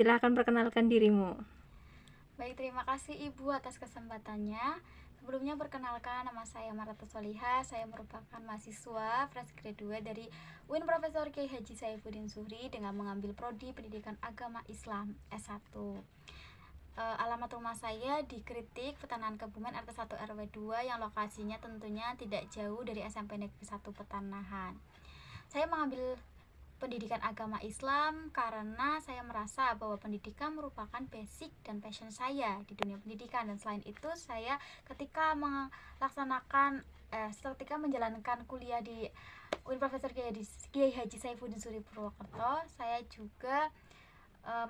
Silahkan perkenalkan dirimu. Baik, terima kasih Ibu atas kesempatannya. Sebelumnya perkenalkan, nama saya Marata Solihah. Saya merupakan mahasiswa fresh graduate dari UIN Profesor Kiai Haji Saifuddin Zuhri dengan mengambil prodi Pendidikan Agama Islam S1. Alamat rumah saya di Kritik, Petanahan Kebumen, RT 1 RW 2 yang lokasinya tentunya tidak jauh dari SMP Negeri 1 Petanahan. Saya mengambil pendidikan agama Islam karena saya merasa bahwa pendidikan merupakan basic dan passion saya di dunia pendidikan, dan selain itu saya ketika menjalankan kuliah di UIN Profesor Kiai Haji Saifuddin Zuhri Purwokerto, saya juga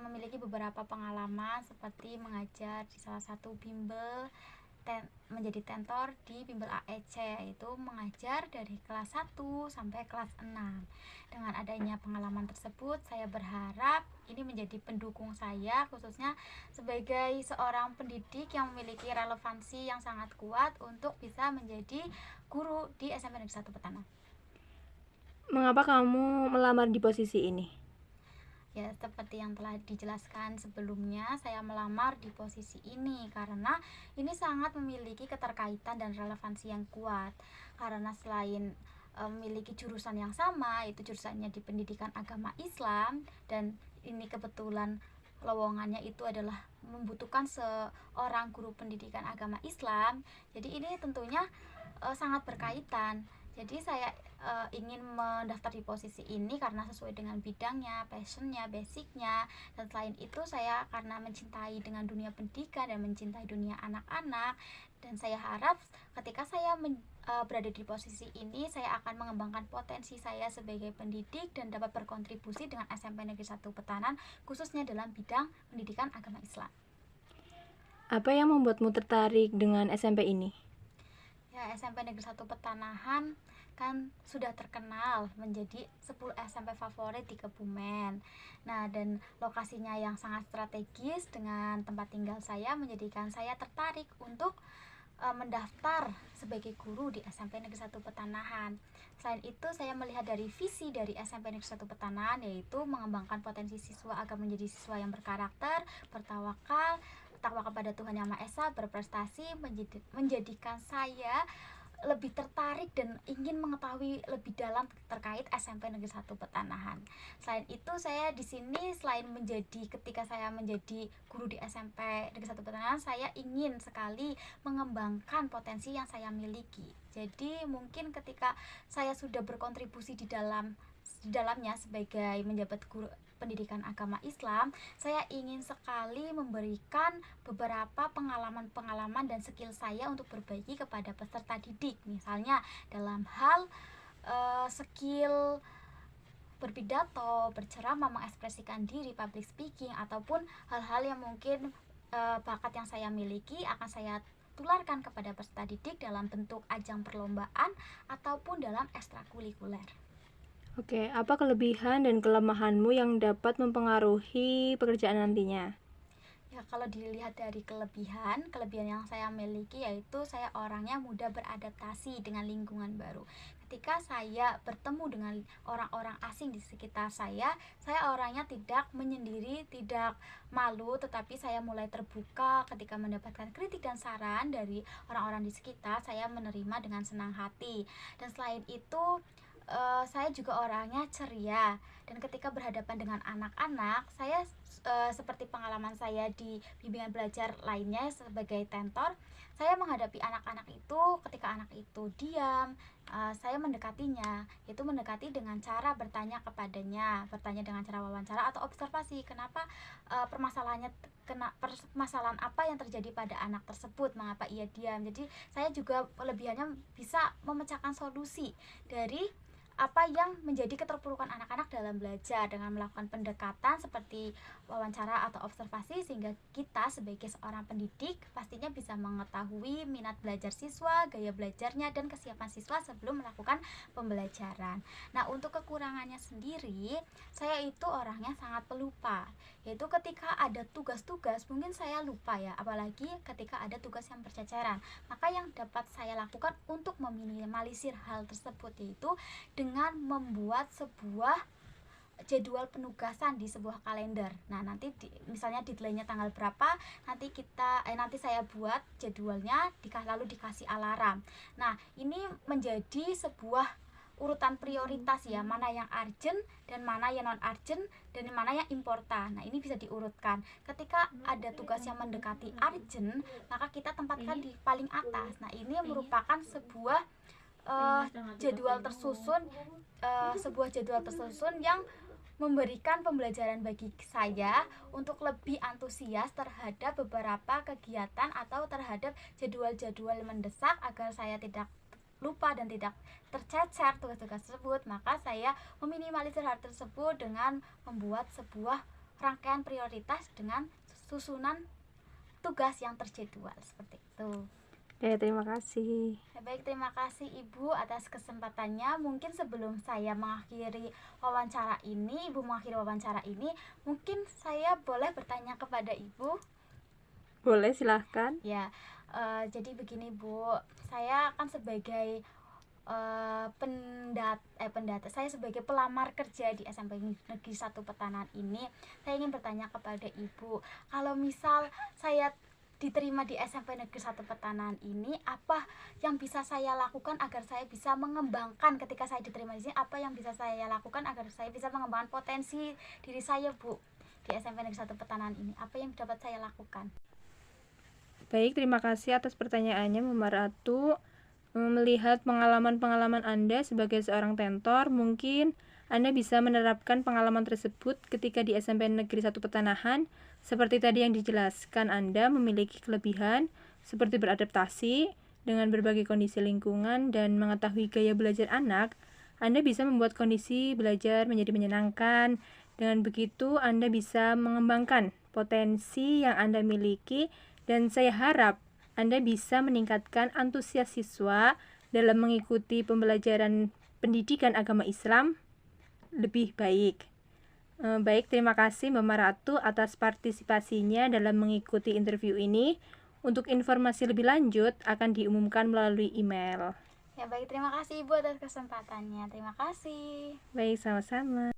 memiliki beberapa pengalaman seperti mengajar di salah satu bimbel, menjadi tentor di bimbel AEC, yaitu mengajar dari kelas 1 sampai kelas 6. Dengan adanya pengalaman tersebut, saya berharap ini menjadi pendukung saya, khususnya sebagai seorang pendidik yang memiliki relevansi yang sangat kuat untuk bisa menjadi guru di SMP Negeri 1 Petana. Mengapa kamu melamar di posisi ini? Ya, seperti yang telah dijelaskan sebelumnya, saya melamar di posisi ini karena ini sangat memiliki keterkaitan dan relevansi yang kuat. Karena selain memiliki jurusan yang sama, yaitu jurusannya di Pendidikan Agama Islam, dan ini kebetulan lowongannya itu adalah membutuhkan seorang guru pendidikan agama Islam. Jadi ini tentunya sangat berkaitan. Jadi saya ingin mendaftar di posisi ini karena sesuai dengan bidangnya, passionnya, basicnya. Dan selain itu saya karena mencintai dengan dunia pendidikan dan mencintai dunia anak-anak, dan saya harap ketika saya berada di posisi ini, saya akan mengembangkan potensi saya sebagai pendidik dan dapat berkontribusi dengan SMP Negeri 1 Petanan, khususnya dalam bidang pendidikan agama Islam. Apa yang membuatmu tertarik dengan SMP ini? Ya, SMP Negeri 1 Petanahan kan sudah terkenal menjadi 10 SMP favorit di Kebumen. Nah, dan lokasinya yang sangat strategis dengan tempat tinggal saya menjadikan saya tertarik untuk mendaftar sebagai guru di SMP Negeri 1 Petanahan. Selain itu, saya melihat dari visi dari SMP Negeri 1 Petanahan, yaitu mengembangkan potensi siswa agar menjadi siswa yang berkarakter, bertawakal, takwa kepada Tuhan Yang Maha Esa, berprestasi, menjadikan saya lebih tertarik dan ingin mengetahui lebih dalam terkait SMP Negeri 1 Petanahan. Selain itu, saya di sini selain ketika saya menjadi guru di SMP Negeri 1 Petanahan, saya ingin sekali mengembangkan potensi yang saya miliki. Jadi mungkin ketika saya sudah berkontribusi di dalamnya sebagai menjabat guru pendidikan agama Islam, saya ingin sekali memberikan beberapa pengalaman-pengalaman dan skill saya untuk berbagi kepada peserta didik, misalnya dalam hal skill berpidato, berceramah, mengekspresikan diri, public speaking, ataupun hal-hal yang mungkin bakat yang saya miliki akan saya tularkan kepada peserta didik dalam bentuk ajang perlombaan ataupun dalam ekstrakurikuler. Oke, apa kelebihan dan kelemahanmu yang dapat mempengaruhi pekerjaan nantinya? Ya, kalau dilihat dari kelebihan yang saya miliki, yaitu saya orangnya mudah beradaptasi dengan lingkungan baru. Ketika saya bertemu dengan orang-orang asing di sekitar saya orangnya tidak menyendiri, tidak malu, tetapi saya mulai terbuka ketika mendapatkan kritik dan saran dari orang-orang di sekitar. Saya menerima dengan senang hati. Dan selain itu, saya juga orangnya ceria, dan ketika berhadapan dengan anak-anak, saya seperti pengalaman saya di bimbingan belajar lainnya sebagai tentor, saya menghadapi anak-anak itu, ketika anak itu diam, saya mendekatinya, yaitu mendekati dengan cara bertanya kepadanya, bertanya dengan cara wawancara atau observasi, kenapa permasalahan apa yang terjadi pada anak tersebut, mengapa ia diam. Jadi saya juga kelebihannya bisa memecahkan solusi dari apa yang menjadi keterpurukan anak-anak dalam belajar dengan melakukan pendekatan seperti wawancara atau observasi, sehingga kita sebagai seorang pendidik pastinya bisa mengetahui minat belajar siswa, gaya belajarnya, dan kesiapan siswa sebelum melakukan pembelajaran. Nah, untuk kekurangannya sendiri, saya itu orangnya sangat pelupa, yaitu ketika ada tugas-tugas mungkin saya lupa ya, apalagi ketika ada tugas yang berceceran. Maka yang dapat saya lakukan untuk meminimalisir hal tersebut yaitu dengan membuat sebuah jadwal penugasan di sebuah kalender. Nah, nanti misalnya deadline-nya tanggal berapa, nanti saya buat jadwalnya, lalu dikasih alarm. Nah, ini menjadi sebuah urutan prioritas ya, mana yang urgent dan mana yang non urgent dan mana yang important. Nah, ini bisa diurutkan. Ketika ada tugas yang mendekati urgent, maka kita tempatkan di paling atas. Nah, ini merupakan sebuah jadwal tersusun yang memberikan pembelajaran bagi saya untuk lebih antusias terhadap beberapa kegiatan atau terhadap jadwal-jadwal mendesak agar saya tidak lupa dan tidak tercecer tugas-tugas tersebut. Maka saya meminimalisir hal tersebut dengan membuat sebuah rangkaian prioritas dengan susunan tugas yang terjadwal seperti itu. Oke, terima kasih. Baik, terima kasih Ibu atas kesempatannya. Mungkin sebelum saya mengakhiri wawancara ini, mungkin saya boleh bertanya kepada Ibu? Boleh, silahkan. Ya, jadi begini Bu, saya kan sebagai saya sebagai pelamar kerja di SMP Negeri 1 Petanahan ini, saya ingin bertanya kepada Ibu, kalau misal saya diterima di SMP Negeri 1 Petanahan ini, apa yang bisa saya lakukan agar saya bisa mengembangkan ketika saya diterima di sini? Apa yang bisa saya lakukan agar saya bisa mengembangkan potensi diri saya, Bu, di SMP Negeri 1 Petanahan ini? Apa yang dapat saya lakukan? Baik, terima kasih atas pertanyaannya, Mama Ratu. Melihat pengalaman-pengalaman Anda sebagai seorang tentor, mungkin Anda bisa menerapkan pengalaman tersebut ketika di SMP Negeri 1 Petanahan. Seperti tadi yang dijelaskan, Anda memiliki kelebihan seperti beradaptasi dengan berbagai kondisi lingkungan dan mengetahui gaya belajar anak. Anda bisa membuat kondisi belajar menjadi menyenangkan. Dengan begitu, Anda bisa mengembangkan potensi yang Anda miliki, dan saya harap Anda bisa meningkatkan antusias siswa dalam mengikuti pembelajaran pendidikan agama Islam lebih baik. Baik, terima kasih Mama Ratu atas partisipasinya dalam mengikuti interview ini. Untuk informasi lebih lanjut akan diumumkan melalui email. Ya baik, terima kasih Ibu atas kesempatannya. Terima kasih. Baik, sama-sama.